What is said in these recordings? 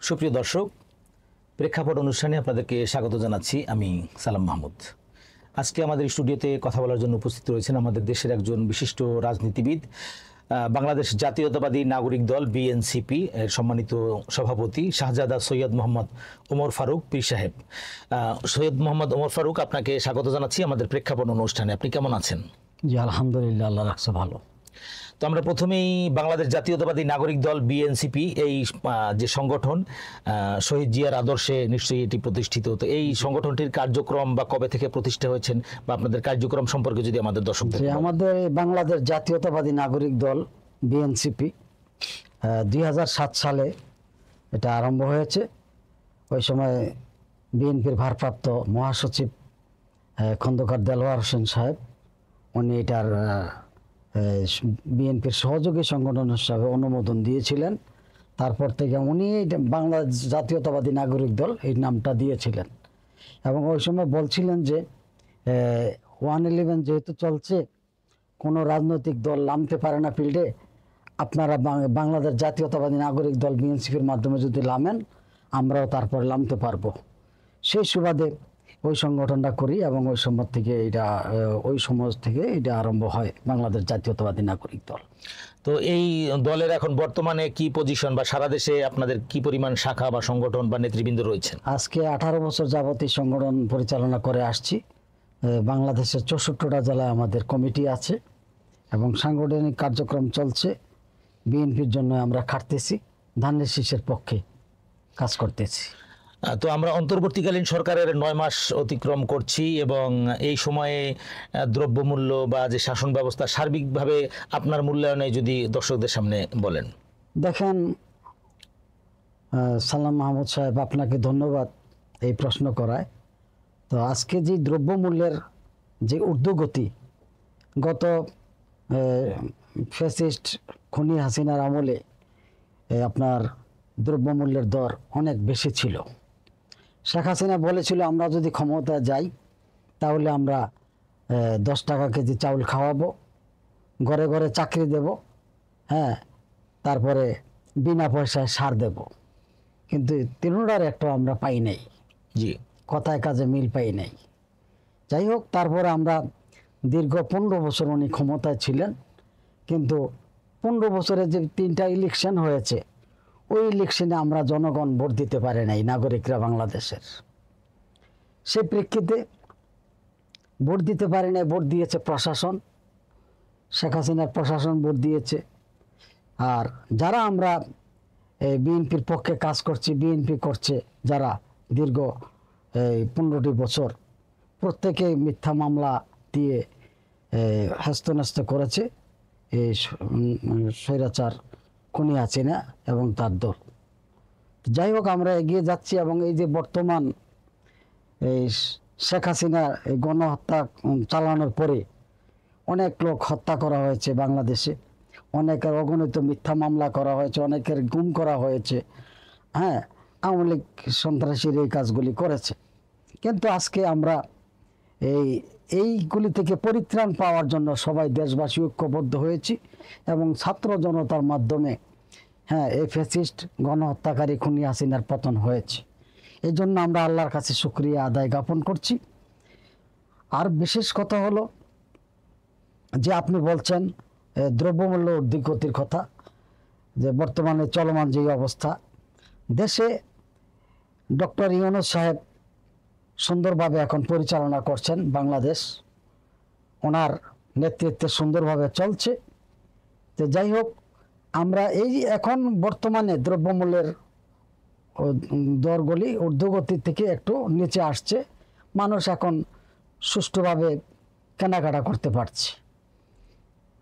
সুপ্রিয় দর্শক, প্রেক্ষাপট অনুষ্ঠানে আপনাদেরকে স্বাগত জানাচ্ছি। আমি সালাম মাহমুদ। আজকে আমাদের স্টুডিওতে কথা বলার জন্য উপস্থিত রয়েছেন আমাদের দেশের একজন বিশিষ্ট রাজনীতিবিদ, বাংলাদেশ জাতীয়তাবাদী নাগরিক দল বিএনসিপি এর সম্মানিত সভাপতি শাহজাদা সৈয়দ মোহাম্মদ ওমর ফারুক পীর সাহেব। সৈয়দ মোহাম্মদ ওমর ফারুক, আপনাকে স্বাগত জানাচ্ছি আমাদের প্রেক্ষাপট অনুষ্ঠানে। আপনি কেমন আছেন? জি আলহামদুলিল্লাহ, আল্লাহ রাখছে ভালো। তো আমরা প্রথমেই বাংলাদেশ জাতীয়তাবাদী নাগরিক দল বিএনসিপি এই যে সংগঠন, শহীদ জিয়ার আদর্শে নিশ্চয়ই এটি প্রতিষ্ঠিত। তো এই সংগঠনটির কার্যক্রম বা কবে থেকে প্রতিষ্ঠা হয়েছেন বা আপনাদের কার্যক্রম সম্পর্কে যদি আমাদের দর্শকদের। আমাদের বাংলাদেশ জাতীয়তাবাদী নাগরিক দল বিএনসিপি 2007 সালে এটা আরম্ভ হয়েছে। ওই সময় বিএনপির ভারপ্রাপ্ত মহাসচিব খন্দকার দেলোয়ার হোসেন সাহেব, উনি এটার বিএনপির সহযোগী সংগঠন হিসাবে অনুমোদন দিয়েছিলেন। তারপর থেকে উনি বাংলাদেশ জাতীয়তাবাদী নাগরিক দল এই নামটা দিয়েছিলেন এবং ওই সময় বলছিলেন যে 111 যেহেতু চলছে, কোনো রাজনৈতিক দল নামতে পারে না ফিল্ডে, আপনারা বাংলাদেশ জাতীয়তাবাদী নাগরিক দল বিএনসিপির মাধ্যমে যদি নামেন আমরাও তারপর নামতে পারবো। সেই সুবাদে ওই সংগঠনটা করি এবং ওই সময় থেকে এটা আরম্ভ হয় বাংলাদেশ জাতীয়তাবাদী নাগরিক দল। তো এই দলের এখন বর্তমানে কি পজিশন বা সারা দেশে আপনাদের কি পরিমাণ শাখা বা সংগঠন বা নেতৃবৃন্দ রয়েছেন? আজকে 18 বছর যাবত এই সংগঠন পরিচালনা করে আসছি। বাংলাদেশের 64টা জেলায় আমাদের কমিটি আছে এবং সাংগঠনিক কার্যক্রম চলছে। বিএনপির জন্য আমরা খাটতেছি, ধানের শীষের পক্ষে কাজ করতেছি। তো আমরা অন্তর্বর্তীকালীন সরকারের 9 মাস অতিক্রম করছি এবং এই সময়ে দ্রব্যমূল্য বা যে শাসন ব্যবস্থা সার্বিকভাবে আপনার মূল্যায়নে যদি দর্শকদের সামনে বলেন। দেখেন সালাম মাহমুদ সাহেব, আপনাকে ধন্যবাদ এই প্রশ্ন করায়। তো আজকে যে দ্রব্যমূল্যের যে ঊর্ধ্বগতি, গত ফ্যাসিস্ট খুনি হাসিনার আমলে আপনার দ্রব্যমূল্যের দর অনেক বেশি ছিল। শেখ হাসিনা বলেছিল আমরা যদি ক্ষমতা যাই তাহলে আমরা 10 টাকা কেজি চাউল খাওয়াবো, ঘরে ঘরে চাকরি দেব, হ্যাঁ, তারপরে বিনা পয়সায় সার দেব। কিন্তু তিনটার একটা আমরা পাই নাই, জি, কথায় কাজে মিল পাই নাই। যাই হোক, তারপরে আমরা দীর্ঘ 15 বছর উনি ক্ষমতায় ছিলেন, কিন্তু 15 বছরে যে 3টা ইলেকশন হয়েছে, ওই ইলেকশনে আমরা জনগণ ভোট দিতে পারে নাই, নাগরিকরা বাংলাদেশের। সেই প্রেক্ষিতে ভোট দিতে পারে নাই, ভোট দিয়েছে প্রশাসন, শেখ হাসিনার প্রশাসন ভোট দিয়েছে। আর যারা আমরা বিএনপির পক্ষে কাজ করছি, বিএনপি করছে যারা দীর্ঘ 15টি বছর, প্রত্যেকেই মিথ্যা মামলা দিয়ে হ্যস্তন্যস্ত করেছে এই স্বৈরাচার খুনি হাসিনা এবং তার দল। যাই হোক, আমরা এগিয়ে যাচ্ছি এবং এই যে বর্তমান এই শেখ হাসিনা এই গণহত্যা চালানোর পরে অনেক লোক হত্যা করা হয়েছে বাংলাদেশে, অনেকের অগণিত মিথ্যা মামলা করা হয়েছে, অনেকের গুম করা হয়েছে। হ্যাঁ, আওয়ামী লীগ সন্ত্রাসীর এই কাজগুলি করেছে। কিন্তু আজকে আমরা এইগুলি থেকে পরিত্রাণ পাওয়ার জন্য সবাই দেশবাসী ঐক্যবদ্ধ হয়েছি এবং ছাত্র জনতার মাধ্যমে, হ্যাঁ, এই ফ্যাসিস্ট গণহত্যাকারী খুনি হাসিনার পতন হয়েছে। এই জন্য আমরা আল্লাহর কাছে শুকরিয়া আদায় জ্ঞাপন করছি। আর বিশেষ কথা হলো যে আপনি বলছেন দ্রব্যমূল্য ঊর্ধ্বগতির কথা, যে বর্তমানে চলমান যে অবস্থা দেশে, ডক্টর ইউনূস সাহেব সুন্দরভাবে এখন পরিচালনা করছেন বাংলাদেশ, ওনার নেতৃত্বে সুন্দরভাবে চলছে। তো যাই হোক, আমরা এই এখন বর্তমানে দ্রব্যমূল্যের দরগুলি ঊর্ধ্বগতি থেকে একটু নিচে আসছে, মানুষ এখন সুষ্ঠুভাবে কেনাকাটা করতে পারছে।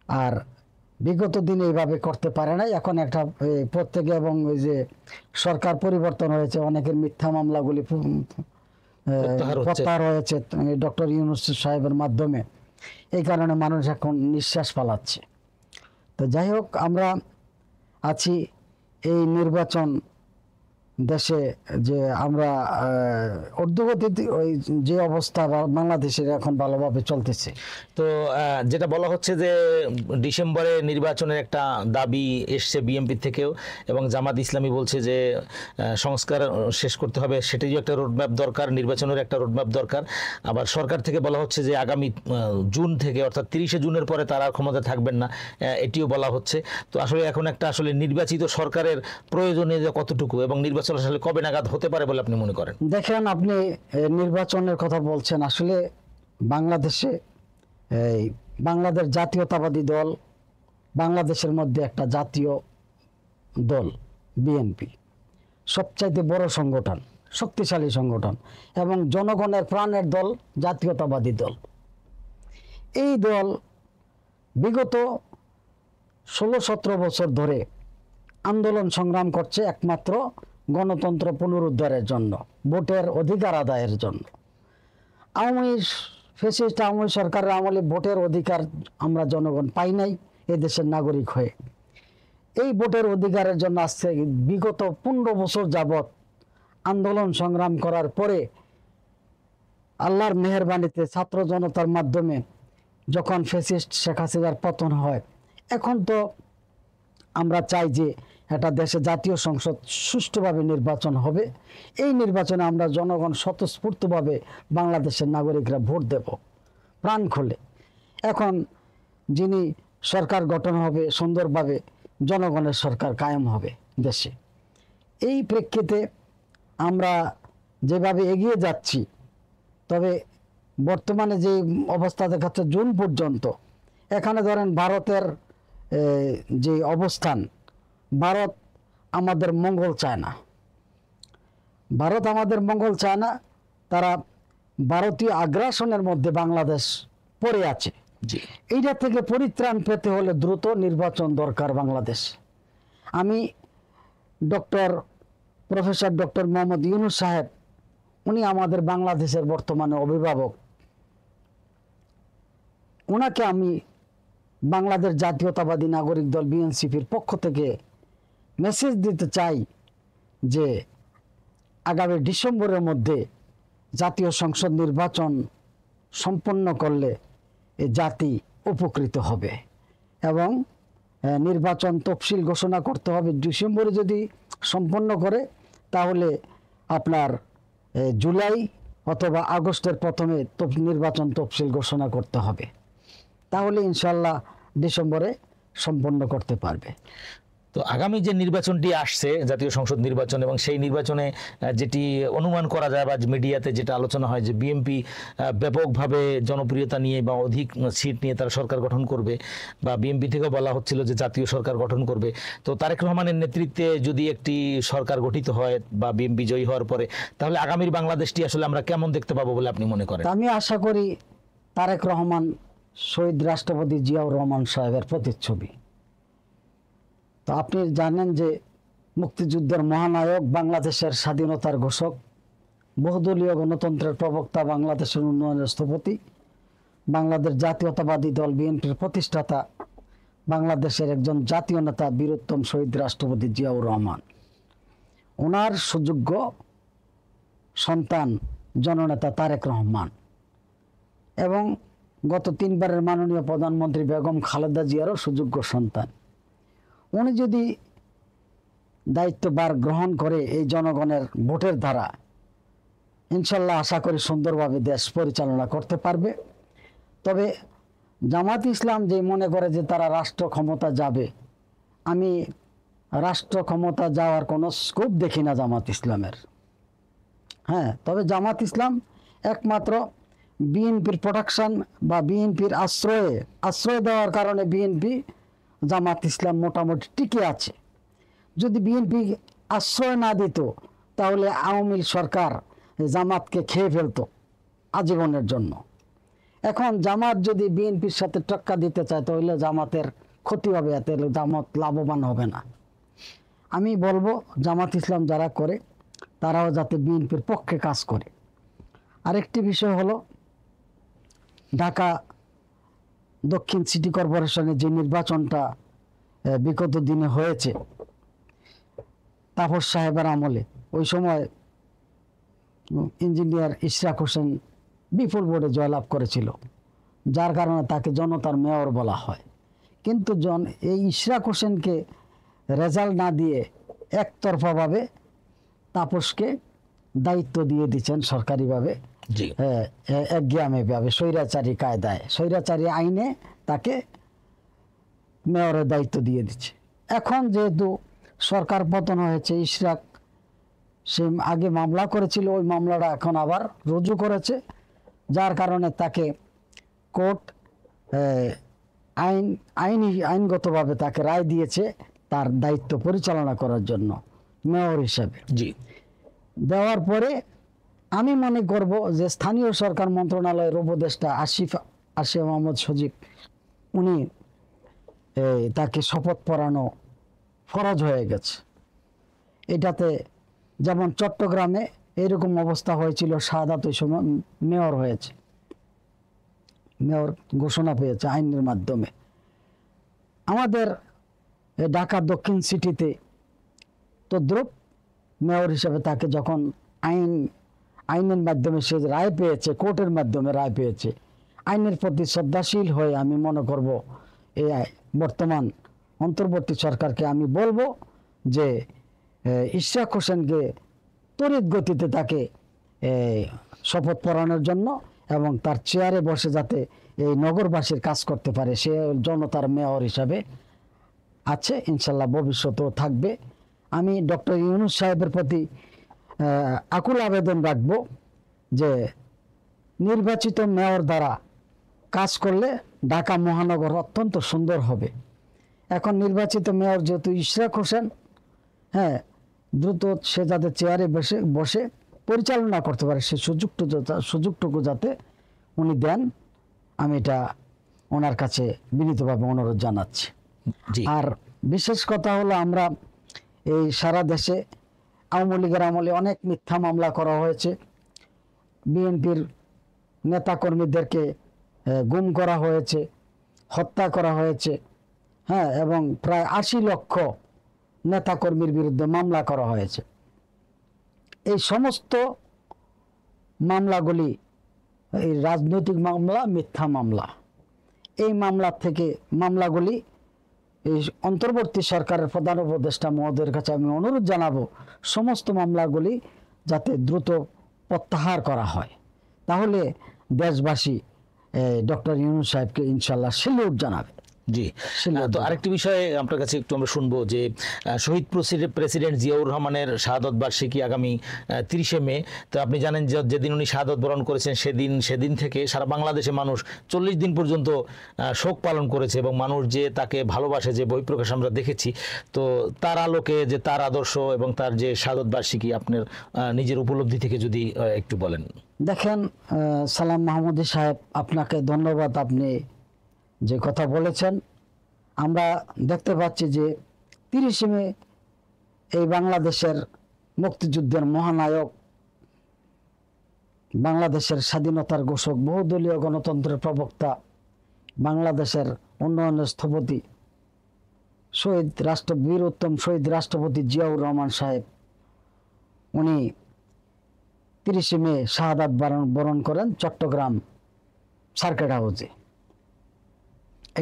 আর বিগত দিনে এইভাবে করতে পারে নাই। এখন একটা প্রত্যেকে, এবং ওই যে সরকার পরিবর্তন হয়েছে, অনেকের মিথ্যা মামলাগুলি প্রত্যাহার হয়েছে ডক্টর ইউনূস সাহেবের মাধ্যমে। এই কারণে মানুষ এখন নিঃশ্বাস পালাচ্ছে। তো যাই হোক, আমরা আছি এই নির্বাচন দেশে যে আমরা ঊর্ধ্বগতিতে ওই যে অবস্থা বাংলাদেশের এখন ভালোভাবে চলতেছে। তো যেটা বলা হচ্ছে যে ডিসেম্বরে নির্বাচনের একটা দাবি এসছে বিএনপি থেকেও, এবং জামাত ইসলামী বলছে যে সংস্কার শেষ করতে হবে, সেটারই একটা রোডম্যাপ দরকার, নির্বাচনের একটা রোডম্যাপ দরকার। আবার সরকার থেকে বলা হচ্ছে যে আগামী জুন থেকে, অর্থাৎ 30শে জুনের পরে তারা ক্ষমতা থাকবেন না, এটিও বলা হচ্ছে। তো আসলে এখন একটা আসলে নির্বাচিত সরকারের প্রয়োজনীয়তা কতটুকু এবং নির্বাচন আসলে কবে নাগাদ হতে পারে বলে আপনি মনে করেন? দেখেন, আপনি নির্বাচনের কথা বলছেন, আসলে বাংলাদেশে এই বাংলাদেশ জাতীয়তাবাদী দল বাংলাদেশের মধ্যে একটা জাতীয় দল বিএনপি, সবচাইতে বড় সংগঠন, শক্তিশালী সংগঠন এবং জনগণের প্রাণের দল, জাতীয়তাবাদী দল। এই দল বিগত 16-17 বছর ধরে আন্দোলন সংগ্রাম করছে একমাত্র গণতন্ত্র পুনরুদ্ধারের জন্য, ভোটের অধিকার আদায়ের জন্য। ফ্যাসিস্ট আওয়ামী সরকারের আমলে ভোটের অধিকার আমরা জনগণ পাই নাই এদেশের নাগরিক হয়ে। এই ভোটের অধিকারের জন্য আসছে বিগত 15 বছর যাবৎ আন্দোলন সংগ্রাম করার পরে আল্লাহর মেহেরবানিতে ছাত্র জনতার মাধ্যমে যখন ফ্যাসিস্ট শেখ হাসিনার পতন হয়, এখন তো আমরা চাই যে একটা দেশে জাতীয় সংসদ সুষ্ঠুভাবে নির্বাচন হবে। এই নির্বাচনে আমরা জনগণ স্বতঃস্ফূর্তভাবে বাংলাদেশের নাগরিকরা ভোট দেব প্রাণ খুলে। এখন যিনি সরকার গঠন হবে, সুন্দরভাবে জনগণের সরকার কায়েম হবে দেশে। এই প্রেক্ষিতে আমরা যেভাবে এগিয়ে যাচ্ছি, তবে বর্তমানে যে অবস্থা দেখাচ্ছে জুন পর্যন্ত, এখানে ধরেন ভারতের যে অবস্থান, ভারত আমাদের মঙ্গল চায় না, ভারত আমাদের মঙ্গল চায় না। তারা ভারতীয় আগ্রাসনের মধ্যে বাংলাদেশ পড়ে আছে। এইটা থেকে পরিত্রাণ পেতে হলে দ্রুত নির্বাচন দরকার বাংলাদেশ। আমি প্রফেসর ডক্টর মোহাম্মদ ইউনূস সাহেব, উনি আমাদের বাংলাদেশের বর্তমানে অভিভাবক, ওনাকে আমি বাংলাদেশ জাতীয়তাবাদী নাগরিক দল বিএনসিপির পক্ষ থেকে মেসেজ দিতে চাই যে আগামী ডিসেম্বরের মধ্যে জাতীয় সংসদ নির্বাচন সম্পন্ন করলে এ জাতি উপকৃত হবে এবং নির্বাচন তফসিল ঘোষণা করতে হবে। ডিসেম্বরে যদি সম্পন্ন করে তাহলে আপনার জুলাই অথবা আগস্টের প্রথমে নির্বাচন তফসিল ঘোষণা করতে হবে, তাহলে ইনশাল্লাহ ডিসেম্বরে সম্পন্ন করতে পারবে। তো আগামী যে নির্বাচনটি আসছে, জাতীয় সংসদ নির্বাচন, এবং সেই নির্বাচনে যেটি অনুমান করা যায় বা মিডিয়াতে যেটা আলোচনা হয় যে বিএনপি ব্যাপকভাবে জনপ্রিয়তা নিয়ে বা অধিক সিট নিয়ে তারা সরকার গঠন করবে, বা বিএনপি থেকেও বলা হচ্ছিল যে জাতীয় সরকার গঠন করবে। তো তারেক রহমানের নেতৃত্বে যদি একটি সরকার গঠিত হয় বা বিএনপি জয়ী হওয়ার পরে, তাহলে আগামীর বাংলাদেশটি আসলে আমরা কেমন দেখতে পাবো বলে আপনি মনে করেন? আমি আশা করি তারেক রহমান শহীদ রাষ্ট্রপতি জিয়াউর রহমান সাহেবের প্রতিচ্ছবি। তো আপনি জানেন যে মুক্তিযুদ্ধের মহানায়ক, বাংলাদেশের স্বাধীনতার ঘোষক, বহুদলীয় গণতন্ত্রের প্রবক্তা, বাংলাদেশের উন্নয়নের স্থপতি, বাংলাদেশ জাতীয়তাবাদী দল বিএনপির প্রতিষ্ঠাতা, বাংলাদেশের একজন জাতীয় নেতা বীরোত্তম শহীদ রাষ্ট্রপতি জিয়াউর রহমান, ওনার সুযোগ্য সন্তান জননেতা তারেক রহমান এবং গত 3 বারের মাননীয় প্রধানমন্ত্রী বেগম খালেদা জিয়ারও সুযোগ্য সন্তান। উনি যদি দায়িত্বভার গ্রহণ করে এই জনগণের ভোটের দ্বারা, ইনশাল্লাহ আশা করি সুন্দরভাবে দেশ পরিচালনা করতে পারবে। তবে জামাত ইসলাম যে মনে করে যে তারা রাষ্ট্র ক্ষমতা যাবে, আমি রাষ্ট্র ক্ষমতা যাওয়ার কোনো স্কোপ দেখি না জামাত ইসলামের। হ্যাঁ, তবে জামাত ইসলাম একমাত্র বিএনপির প্রোটেকশন বা বিএনপির আশ্রয় দেওয়ার কারণে বিএনপি, জামাত ইসলাম মোটামুটি টিকে আছে। যদি বিএনপি আশ্রয় না দিত তাহলে আওয়ামী সরকার জামাতকে খেয়ে ফেলতো আজীবনের জন্য। এখন জামাত যদি বিএনপির সাথে টক্কা দিতে চায় তাহলে জামাতের ক্ষতি হবে, এতে জামাত লাভবান হবে না। আমি বলবো জামাত ইসলাম যারা করে তারাও যাতে বিএনপির পক্ষে কাজ করে। আরেকটি বিষয় হলো ঢাকা দক্ষিণ সিটি কর্পোরেশনের যে নির্বাচনটা বিগত দিনে হয়েছে তাপস সাহেবের আমলে, ওই সময় ইঞ্জিনিয়ার ইশরাক হোসেন বিপুল ভোটে জয়লাভ করেছিল, যার কারণে তাকে জনতার মেয়র বলা হয়। কিন্তু এই ইশরাক হোসেনকে রেজাল্ট না দিয়ে একতরফাভাবে তাপসকে দায়িত্ব দিয়ে দিচ্ছেন সরকারিভাবে, জি একজ্ঞামীভাবে স্বৈরাচারী কায়দায়, স্বৈরাচারী আইনে তাকে মেয়রের দায়িত্ব দিয়ে দিচ্ছে। এখন যেহেতু সরকার পতন হয়েছে, ইশরাক সে আগে মামলা করেছিল, ওই মামলাটা এখন আবার রুজু করেছে, যার কারণে তাকে কোর্ট আইনগতভাবে তাকে রায় দিয়েছে তার দায়িত্ব পরিচালনা করার জন্য মেয়র হিসাবে। জি দেওয়ার পরে আমি মনে করব যে স্থানীয় সরকার মন্ত্রণালয়ের উপদেষ্টা আসিফ মাহমুদ সজীব, উনি তাকে শপথ পড়ানো ফরজ হয়ে গেছে। এটাতে যেমন চট্টগ্রামে এরকম অবস্থা হয়েছিল, শাহাদাত ওই সময় মেয়র হয়েছে, মেয়র ঘোষণা পেয়েছে আইনের মাধ্যমে। আমাদের ঢাকা দক্ষিণ সিটিতে তদ্রুপ মেয়র হিসেবে তাকে যখন আইনের মাধ্যমে সে রায় পেয়েছে, কোর্টের মাধ্যমে রায় পেয়েছে, আইনের প্রতি শ্রদ্ধাশীল হয়ে আমি মনে করব এই বর্তমান অন্তর্বর্তী সরকারকে আমি বলবো যে ইশরাক হোসেনকে তড়িৎ গতিতে তাকে শপথ পড়ানোর জন্য এবং তার চেয়ারে বসে যাতে এই নগরবাসীর কাজ করতে পারে, সে জনতার মেয়র হিসাবে আছে, ইনশাল্লাহ ভবিষ্যতেও থাকবে। আমি ডক্টর ইউনূস সাহেবের প্রতি আকুল আবেদন রাখব যে নির্বাচিত মেয়র দ্বারা কাজ করলে ঢাকা মহানগর অত্যন্ত সুন্দর হবে। এখন নির্বাচিত মেয়র যেহেতু ইশরাক হোসেন, হ্যাঁ, দ্রুত সে যাতে চেয়ারে বসে পরিচালনা করতে পারে, সে সুযোগটুকু যাতে উনি দেন, আমি এটা ওনার কাছে বিনীতভাবে অনুরোধ জানাচ্ছি। জি আর বিশেষ কথা হলো, আমরা এই সারা দেশে আওয়ামী লীগের আমলে অনেক মিথ্যা মামলা করা হয়েছে, বিএনপির নেতাকর্মীদেরকে গুম করা হয়েছে, হত্যা করা হয়েছে, হ্যাঁ, এবং প্রায় 80 লক্ষ নেতাকর্মীর বিরুদ্ধে মামলা করা হয়েছে। এই সমস্ত মামলাগুলি এই রাজনৈতিক মামলা, মিথ্যা মামলা। এই মামলাগুলি এই অন্তর্বর্তী সরকারের প্রধান উপদেষ্টা মহোদয়ের কাছে আমি অনুরোধ জানাবো সমস্ত মামলাগুলি যাতে দ্রুত প্রত্যাহার করা হয়, তাহলে দেশবাসী ডক্টর ইউনূস সাহেবকে ইনশাল্লাহ সেলিউট জানাবে। জি তো আরেকটি বিষয় আপনার কাছে একটু আমরা শুনবো যে শহীদ প্রেসিডেন্ট জিয়াউর রহমানের শাহাদত বার্ষিকী আগামী 30শে মে। তো আপনি জানেন যে যেদিন উনি শাহাদত বরণ করেছেন সেদিন থেকে সারা বাংলাদেশে মানুষ 40 দিন পর্যন্ত শোক পালন করেছে, এবং মানুষ যে তাকে ভালোবাসে, যে বহিঃপ্রকাশ আমরা দেখেছি। তো তার আলোকে যে তার আদর্শ এবং তার যে শাহাদত বার্ষিকী, আপনার নিজের উপলব্ধি থেকে যদি একটু বলেন। দেখেন সালাম মাহমুদী সাহেব, আপনাকে ধন্যবাদ। আপনি যে কথা বলেছেন, আমরা দেখতে পাচ্ছি যে 30শে মে এই বাংলাদেশের মুক্তিযুদ্ধের মহানায়ক, বাংলাদেশের স্বাধীনতার ঘোষক, বহুদলীয় গণতন্ত্রের প্রবক্তা, বাংলাদেশের উন্নয়নের স্থপতি বীর উত্তম শহীদ রাষ্ট্রপতি জিয়াউর রহমান সাহেব, উনি 30শে মে শাহাদাত বরণ করেন চট্টগ্রাম সার্কিট হাউসে।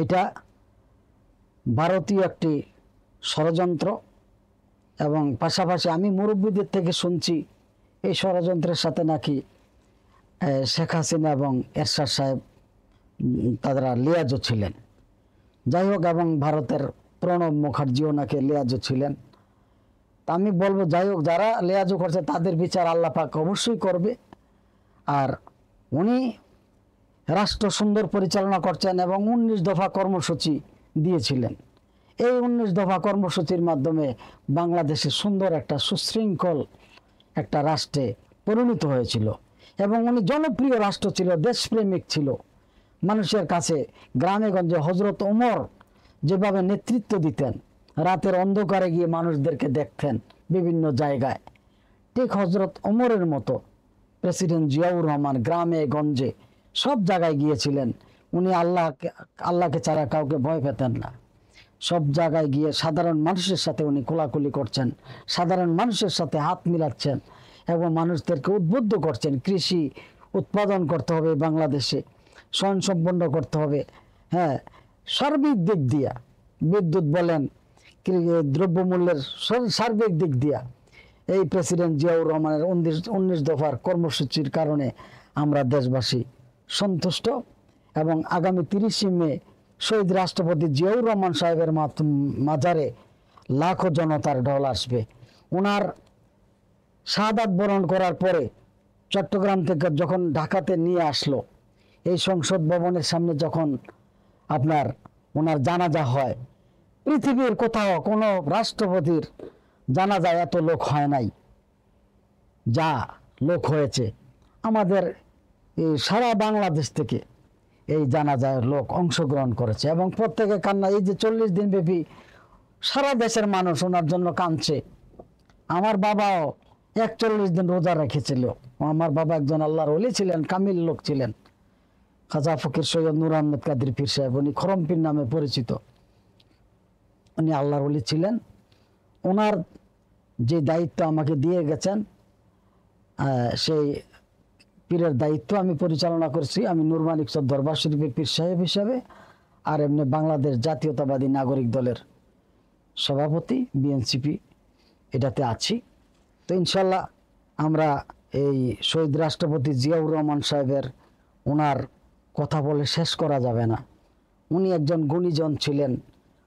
এটা ভারতীয় একটি ষড়যন্ত্র, এবং পাশাপাশি আমি মুরব্বীদের থেকে শুনছি এই ষড়যন্ত্রের সাথে নাকি শেখ হাসিনা এবং এরশাদ সাহেব তারা লিয়াজও ছিলেন। যাই হোক, এবং ভারতের প্রণব মুখার্জিও নাকি লিয়াজও ছিলেন। তা আমি বলবো, যাই হোক, যারা লিয়াজও করছে তাদের বিচার আল্লাহ পাক অবশ্যই করবে। আর উনি রাষ্ট্র সুন্দর পরিচালনা করছেন এবং 19 দফা কর্মসূচি দিয়েছিলেন। এই 19 দফা কর্মসূচির মাধ্যমে বাংলাদেশে সুন্দর একটা সুশৃঙ্খল একটা রাষ্ট্রে পরিণত হয়েছিল, এবং উনি জনপ্রিয় রাষ্ট্র ছিল, দেশপ্রেমিক ছিল মানুষের কাছে। গ্রামে গঞ্জে হজরত ওমর যেভাবে নেতৃত্ব দিতেন, রাতের অন্ধকারে গিয়ে মানুষদেরকে দেখতেন বিভিন্ন জায়গায়, ঠিক হজরত ওমরের মতো প্রেসিডেন্ট জিয়াউর রহমান গ্রামে গঞ্জে সব জায়গায় গিয়েছিলেন। উনি আল্লাহকে ছাড়া কাউকে ভয় পেতেন না। সব জায়গায় গিয়ে সাধারণ মানুষের সাথে উনি কোলাকুলি করছেন, সাধারণ মানুষের সাথে হাত মিলাচ্ছেন এবং মানুষদেরকে উদ্বুদ্ধ করছেন কৃষি উৎপাদন করতে হবে, বাংলাদেশে স্বয়ংসম্পন্ন করতে হবে। হ্যাঁ, সার্বিক দিক দিয়া, বিদ্যুৎ বলেন, দ্রব্যমূল্যের সার্বিক দিক দিয়া এই প্রেসিডেন্ট জিয়াউর রহমানের 19 দফার কর্মসূচির কারণে আমরা দেশবাসী সন্তুষ্ট। এবং আগামী 30 মে শহীদ রাষ্ট্রপতি জিয়াউর রহমান সাহেবের মাজারে লাখো জনতার ঢল আসবে। ওনার শাহাদাত বরণ করার পরে চট্টগ্রাম থেকে যখন ঢাকাতে নিয়ে আসলো, এই সংসদ ভবনের সামনে যখন আপনার ওনার জানাজা হয়, পৃথিবীর কোথাও কোনো রাষ্ট্রপতির জানাজায় এত লোক হয় নাই যা লোক হয়েছে। আমাদের এই সারা বাংলাদেশ থেকে এই জানাজায় লোক অংশগ্রহণ করেছে এবং প্রত্যেকে কান্না, এই যে 40 দিন ব্যাপী সারা দেশের মানুষ ওনার জন্য কাঁদছে। আমার বাবাও 41 দিন রোজা রেখেছিল। আমার বাবা একজন আল্লাহর ওলি ছিলেন, কামিল লোক ছিলেন, খাজা ফকির সৈয়দ নূর আহমদ কাদের পীর সাহেব। উনি খরমপীর নামে পরিচিত, উনি আল্লাহর ওলি ছিলেন। ওনার যে দায়িত্ব আমাকে দিয়ে গেছেন, সেই পীরের দায়িত্ব আমি পরিচালনা করছি। আমি নূর মানিকচর দরবার শরীফের পীর সাহেব হিসাবে, আর এমনি বাংলাদেশ জাতীয়তাবাদী নাগরিক দলের সভাপতি, বিএনসিপি, এটাতে আছি। তো ইনশাল্লাহ আমরা এই শহীদ রাষ্ট্রপতি জিয়াউর রহমান সাহেবের ওনার কথা বলে শেষ করা যাবে না। উনি একজন গুণীজন ছিলেন।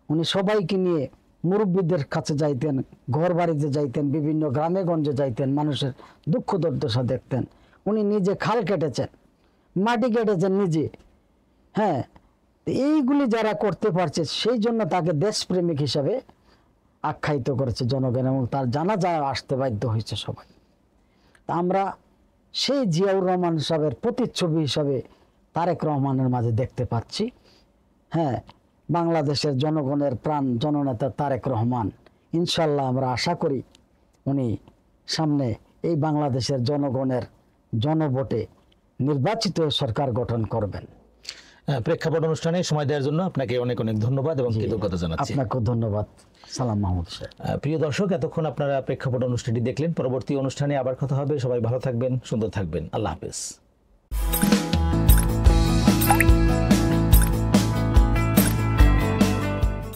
উনি সবাইকে নিয়ে মুরব্বীদের কাছে যাইতেন, ঘর বাড়িতে যাইতেন, বিভিন্ন গ্রামে গঞ্জে যাইতেন, মানুষের দুঃখ দুর্দশা দেখতেন। উনি নিজে খাল কেটেছেন, মাটি কেটেছেন নিজে। হ্যাঁ, এইগুলি যারা করতে পারছে সেই জন্য তাকে দেশপ্রেমিক হিসাবে আখ্যায়িত করেছে জনগণ এবং তার জানাজা আসতে বাধ্য হয়েছে সবাই। তা আমরা সেই জিয়াউর রহমান সাহেবের প্রতিচ্ছবি হিসাবে তারেক রহমানের মাঝে দেখতে পাচ্ছি। হ্যাঁ, বাংলাদেশের জনগণের প্রাণ জননেতা তারেক রহমান, ইনশাল্লাহ আমরা আশা করি উনি সামনে এই বাংলাদেশের জনগণের জনভোটে নির্বাচিত সরকার গঠন করবেন। প্রেক্ষাপট অনুষ্ঠানে সময় দেওয়ার জন্য আপনাকে অনেক অনেক ধন্যবাদ এবং কৃতজ্ঞতা জানাচ্ছি। আপনাকেও ধন্যবাদ সালাম মাহমুদ সাহেব। প্রিয় দর্শক, এতক্ষণ আপনারা প্রেক্ষাপট অনুষ্ঠানটি দেখলেন। পরবর্তী অনুষ্ঠানে আবার কথা হবে। সবাই ভালো থাকবেন, সুন্দর থাকবেন। আল্লাহ হাফেজ।